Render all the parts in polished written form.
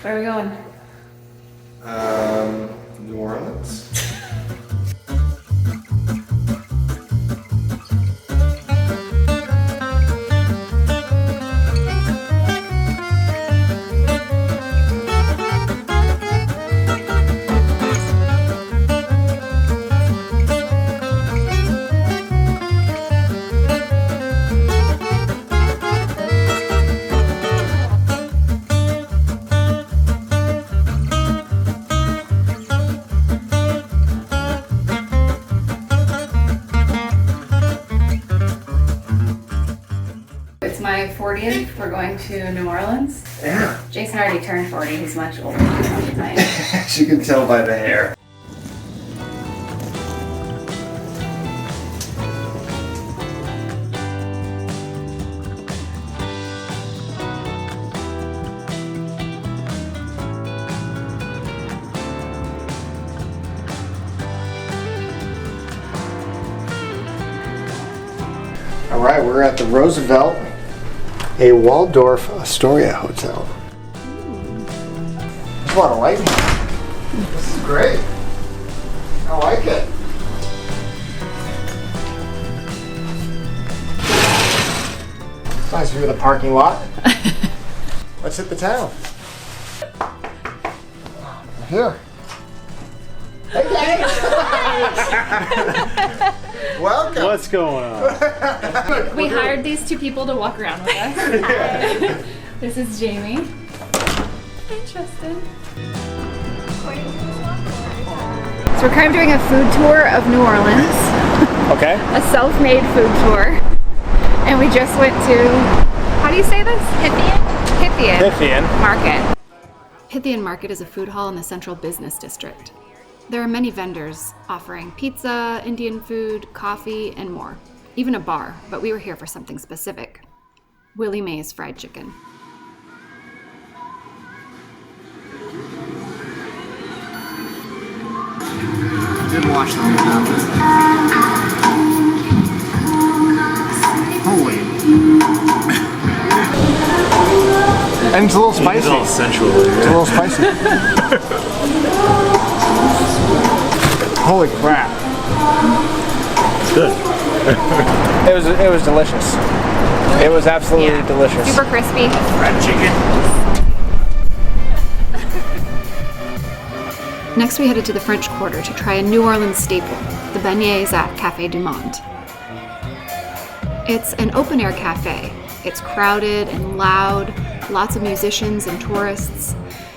Where are we going? New Orleans. It's my 40th. We're going to New Orleans. Yeah. Jason already turned 40. He's much older than I am. As you can tell by the hair. All right, we're at the Roosevelt, a Waldorf Astoria hotel. There's a lot of lighting. This is great. I like it. Nice view of the parking lot. Let's hit the town. Here. Hey guys! Welcome. What's going on? We hired these two people to walk around with us. This is Jamie. And Tristan. So we're kind of doing a food tour of New Orleans. Okay. A self-made food tour. And we just went to, how do you say this? Pythian Market. Pythian Market is a food hall in the central business district. There are many vendors offering pizza, Indian food, coffee, and more. Even a bar, but we were here for something specific. Willie Mae's fried chicken. I did wash them out. Holy. And it's a little spicy. It's all sensual. It's a little spicy. Holy crap. It's good. It was delicious. It was absolutely delicious. Super crispy. Fried chicken. Next we headed to the French Quarter to try a New Orleans staple, the beignets at Café Du Monde. It's an open-air cafe. It's crowded and loud, lots of musicians and tourists,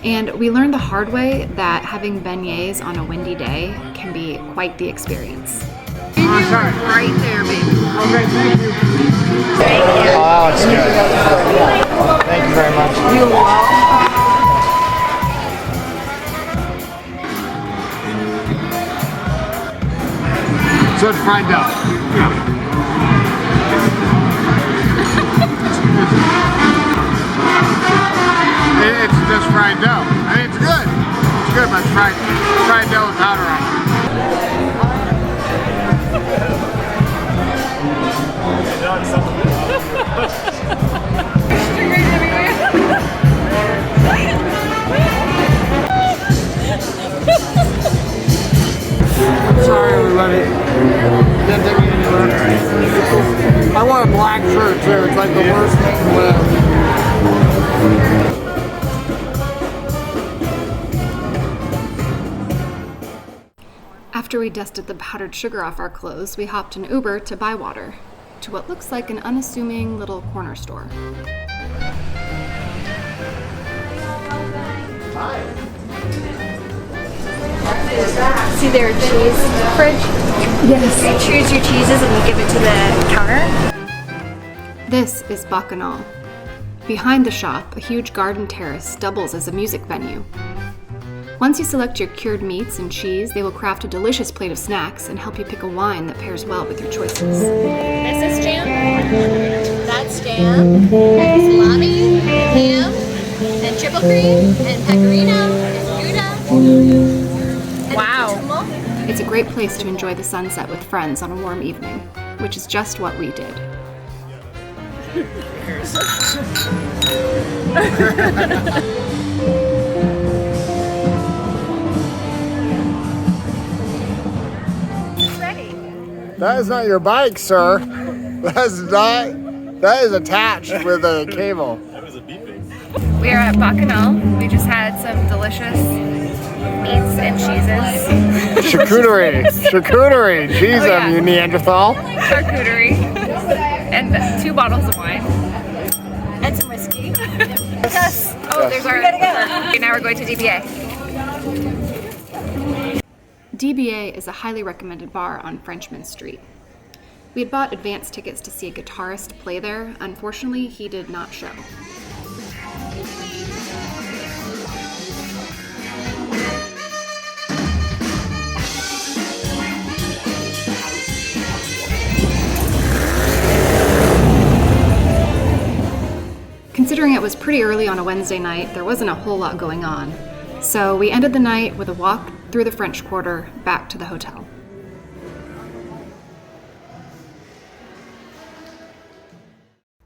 and we learned the hard way that having beignets on a windy day can be quite the experience. Right there, baby. Okay, thank you. Thank you. Oh, it's good. Thank you very much. You're welcome. So it's fried dough. It's just fried dough. I mean, it's good. It's good, but it's fried dough with powder on it. Sorry, everybody. Didn't take me anywhere. I want a black shirt too. It's like the worst thing to wear. After we dusted the powdered sugar off our clothes, we hopped an Uber to Bywater, to what looks like an unassuming little corner store. See their cheese fridge? Yes. You choose your cheeses and you give it to the counter. This is Bacchanal. Behind the shop, a huge garden terrace doubles as a music venue. Once you select your cured meats and cheese, they will craft a delicious plate of snacks and help you pick a wine that pairs well with your choices. This is jam. That's jam. Salami, ham, and triple cream, and pecorino, and Gouda. Wow. It's a great place to enjoy the sunset with friends on a warm evening, which is just what we did. That is not your bike, sir. That is attached with a cable. We are at Bacchanal. We just had some delicious meats and cheeses. Charcuterie. Charcuterie. Jeez, Oh, yeah. you Neanderthal. Charcuterie. And 2 bottles of wine. And some whiskey. Yes. Oh, there's our... Okay, now we're going to DBA. DBA is a highly recommended bar on Frenchmen Street. We had bought advance tickets to see a guitarist play there. Unfortunately, he did not show. Considering it was pretty early on a Wednesday night, there wasn't a whole lot going on. So we ended the night with a walk through the French Quarter back to the hotel.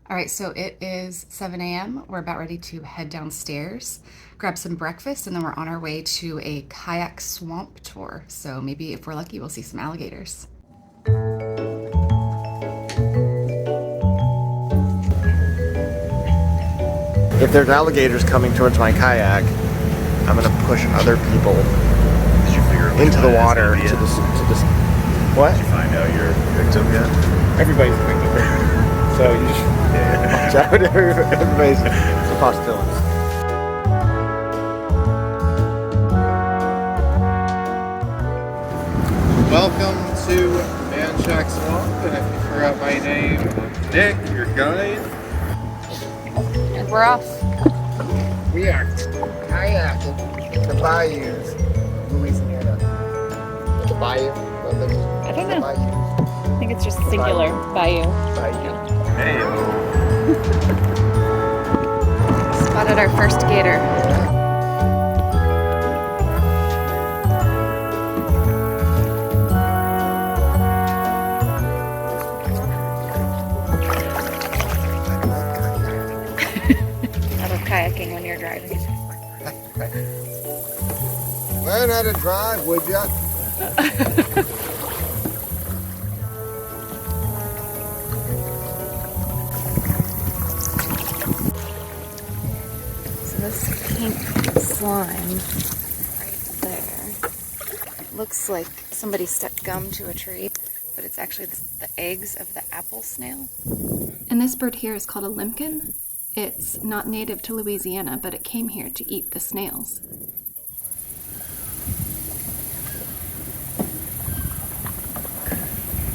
All right, so it is 7 a.m. We're about ready to head downstairs, grab some breakfast, and then we're on our way to a kayak swamp tour. So maybe if we're lucky, we'll see some alligators. If there's alligators coming towards my kayak, I'm gonna push other people into the water to this. What? Did you find out your victim yet? Everybody's a victim. So you just watch out. Everybody's a possibility. Welcome to Manchac Swamp, and if you forgot my name, Nick, your guide. And we're off. We are kayaking the bayous, Louisiana. The bayou. I don't know. I think it's just singular, bayou. Bayou. Hey, Spotted our first gator. Kayaking when you're driving. Learn how to drive, would ya? So this pink slime right there, it looks like somebody stuck gum to a tree, but it's actually the eggs of the apple snail. And this bird here is called a limpkin. It's not native to Louisiana, but it came here to eat the snails.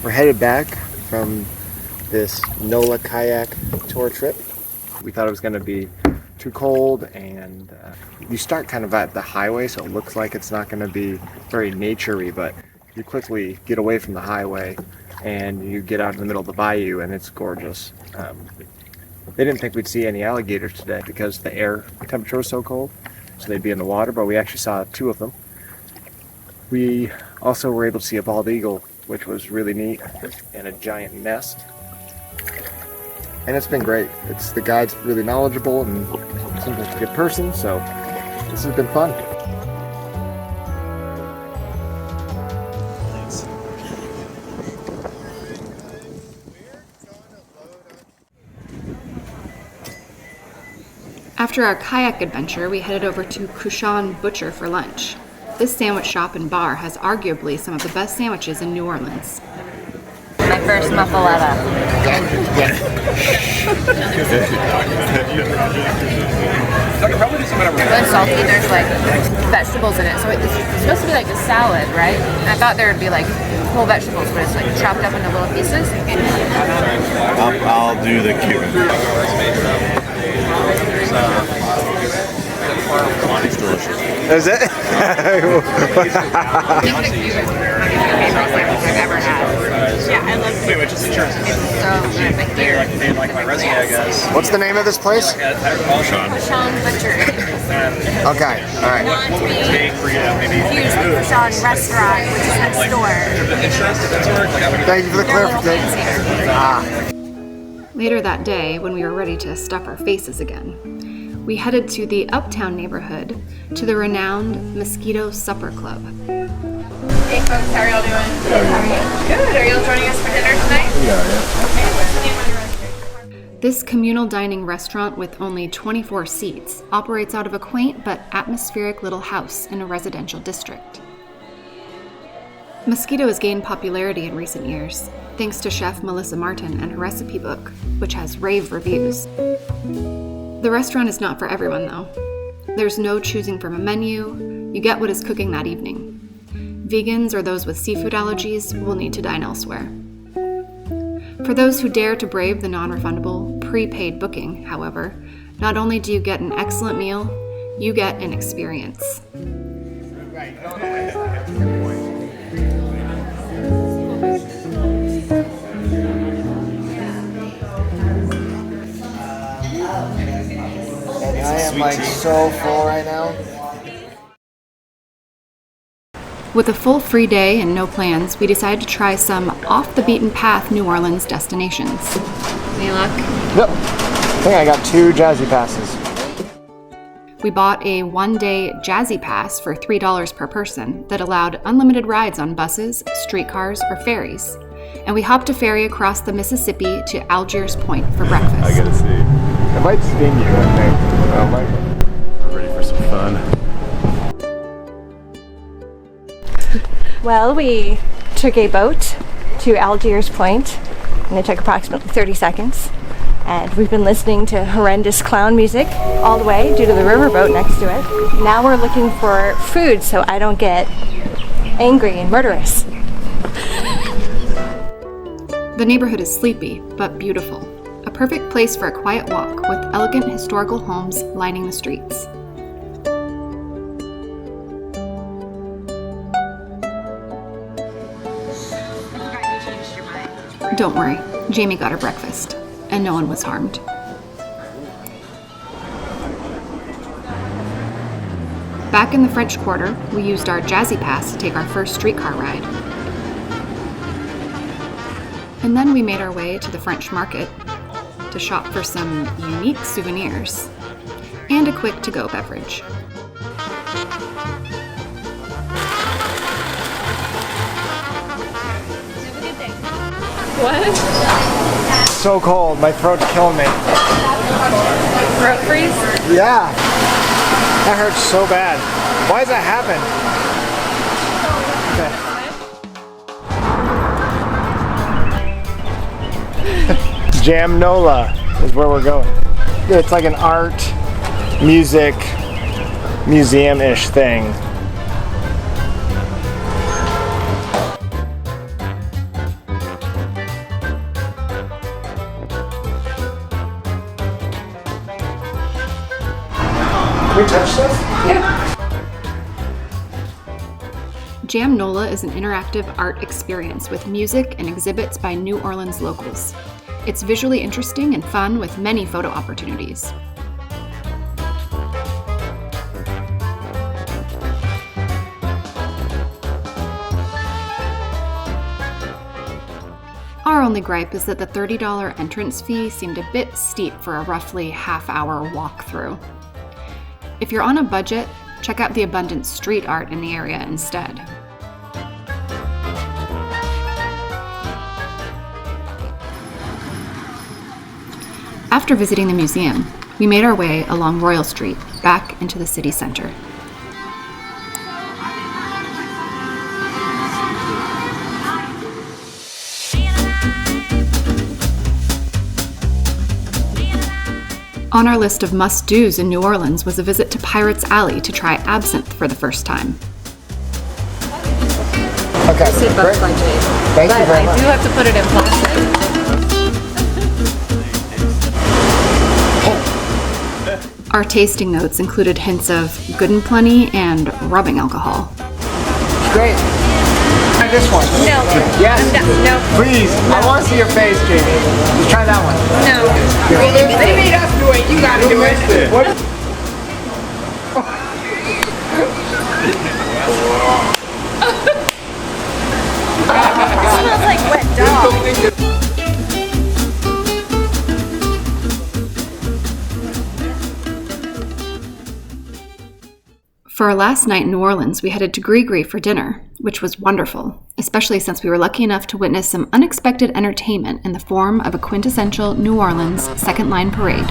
We're headed back from this NOLA kayak tour trip. We thought it was going to be too cold, and you start kind of at the highway, so it looks like it's not going to be very nature-y, but you quickly get away from the highway and you get out in the middle of the bayou, and it's gorgeous. They didn't think we'd see any alligators today because the air temperature was so cold, so they'd be in the water, but we actually saw 2 of them. We also were able to see a bald eagle, which was really neat, and a giant nest. And it's been great. The guide's really knowledgeable and seems like a good person, so this has been fun. After our kayak adventure, we headed over to Couchon Butcher for lunch. This sandwich shop and bar has arguably some of the best sandwiches in New Orleans. My first muffaletta. Really salty, there's like vegetables in it, so it's supposed to be like a salad, right? And I thought there would be like whole vegetables, but it's like chopped up into little pieces. I'll do the Cuban. It's delicious. Is it? I think the Cuban is my favorite sandwich I've ever had. Yeah, I love it. It's so good. Thank you. What's the name of this place? Couchon Butcher. Okay, alright. Not to be confused with Couchon Restaurant, which is next door. Thank you for the clarification. Later that day, when we were ready to stuff our faces again, we headed to the Uptown neighborhood to the renowned Mosquito Supper Club. Hey folks, how are y'all doing? Good. How are you? Good. Are y'all joining us for dinner tonight? Yeah. Okay, what's the name of the restaurant? This communal dining restaurant with only 24 seats operates out of a quaint but atmospheric little house in a residential district. Mosquito has gained popularity in recent years, thanks to chef Melissa Martin and her recipe book, which has rave reviews. The restaurant is not for everyone, though. There's no choosing from a menu. You get what is cooking that evening. Vegans or those with seafood allergies will need to dine elsewhere. For those who dare to brave the non-refundable, prepaid booking, however, not only do you get an excellent meal, you get an experience. And I am like so full right now. With a full free day and no plans, we decided to try some off-the-beaten-path New Orleans destinations. Any luck? Yep. I think I got 2 Jazzy passes. We bought a one-day Jazzy Pass for $3 per person that allowed unlimited rides on buses, streetcars, or ferries. And we hopped a ferry across the Mississippi to Algiers Point for breakfast. I gotta see. It might sting you, I think. I might. We're ready for some fun. Well, we took a boat to Algiers Point, and it took approximately 30 seconds. And we've been listening to horrendous clown music all the way due to the riverboat next to it. Now we're looking for food so I don't get angry and murderous. The neighborhood is sleepy, but beautiful. A perfect place for a quiet walk with elegant historical homes lining the streets. Don't worry, Jamie got her breakfast, and no one was harmed. Back in the French Quarter, we used our Jazzy Pass to take our first streetcar ride. And then we made our way to the French Market to shop for some unique souvenirs and a quick to-go beverage. What? So cold, my throat's killing me. Throat freeze? Yeah. That hurts so bad. Why does that happen? Okay. JAMNOLA is where we're going. It's like an art, music, museum-ish thing. Can we touch this? Yeah. JAMNOLA is an interactive art experience with music and exhibits by New Orleans locals. It's visually interesting and fun with many photo opportunities. Our only gripe is that the $30 entrance fee seemed a bit steep for a roughly half-hour walkthrough. If you're on a budget, check out the abundant street art in the area instead. After visiting the museum, we made our way along Royal Street back into the city center. On our list of must-dos in New Orleans was a visit to Pirates Alley to try absinthe for the first time. Okay, great. Thank you very much. I do have to put it in plastic. Our tasting notes included hints of Good and Plenty and rubbing alcohol. Great. Try this one. No. Yes. No. Please. No. I want to see your face, Jamie. Just try that one. No. They made us do it. You gotta do it. What? It smells like wet dog. For our last night in New Orleans, we headed to gris-gris for dinner, which was wonderful, especially since we were lucky enough to witness some unexpected entertainment in the form of a quintessential New Orleans second line parade.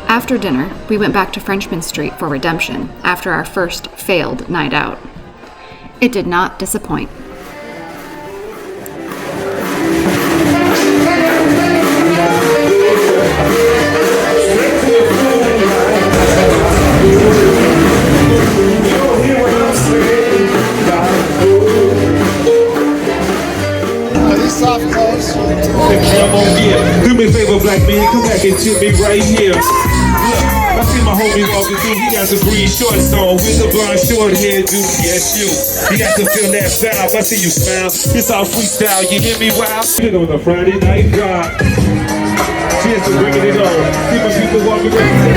After dinner, we went back to Frenchmen Street for redemption after our first failed night out. It did not disappoint. Soft clothes. Do me a favor, black man, come back and tip me right here. Look, I see my homie walking through, he got some green shorts on with a blonde short hair, dude. Yes, you. You got to feel that vibe. I see you smile. It's all freestyle. You hear me? Wow. It on a Friday night drive. Cheers to bringing it on. See my people walking around.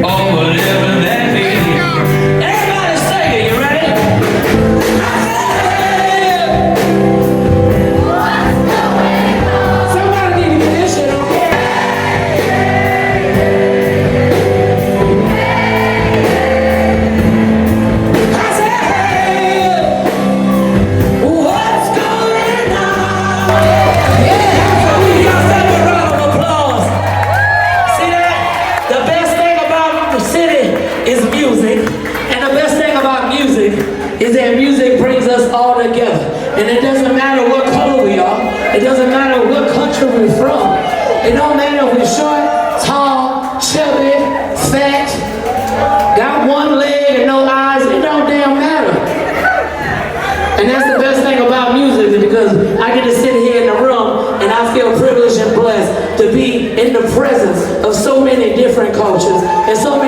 Oh, whatever that means. Everybody say it. You ready? Is that music brings us all together. And it doesn't matter what color we are. It doesn't matter what country we're from. It don't matter if we're short, tall, chubby, fat, got one leg and no eyes. It don't damn matter. And that's the best thing about music, because I get to sit here in the room and I feel privileged and blessed to be in the presence of so many different cultures and so